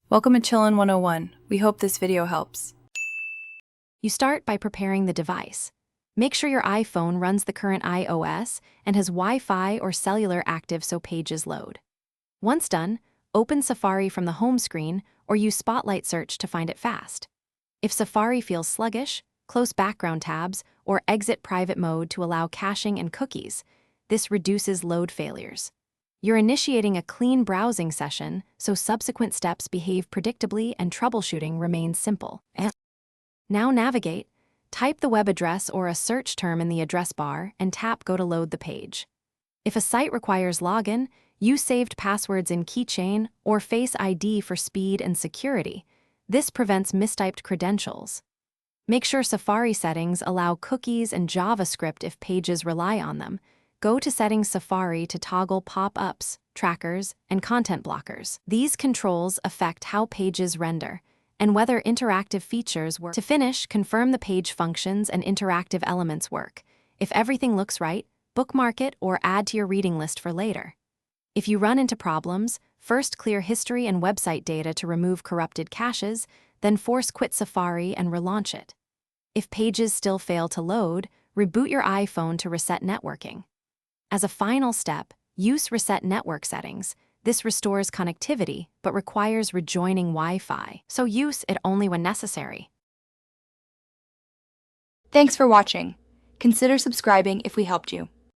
Welcome to Chillin' 101. We hope this video helps. You start by preparing the device. Make sure your iPhone runs the current iOS and has Wi-Fi or cellular active so pages load. Once done, open Safari from the home screen or use Spotlight Search to find it fast. If Safari feels sluggish, close background tabs or exit private mode to allow caching and cookies. This reduces load failures. You're initiating a clean browsing session, so subsequent steps behave predictably and troubleshooting remains simple. Now navigate, type the web address or a search term in the address bar and tap Go to load the page. If a site requires login, use saved passwords in Keychain or Face ID for speed and security. This prevents mistyped credentials. Make sure Safari settings allow cookies and JavaScript if pages rely on them. Go to Settings Safari to toggle pop-ups, trackers, and content blockers. These controls affect how pages render and whether interactive features work. To finish, confirm the page functions and interactive elements work. If everything looks right, bookmark it or add to your reading list for later. If you run into problems, first clear history and website data to remove corrupted caches, then force quit Safari and relaunch it. If pages still fail to load, reboot your iPhone to reset networking. As a final step, use Reset Network Settings. This restores connectivity, but requires rejoining Wi-Fi, so use it only when necessary. Thanks for watching. Consider subscribing if we helped you.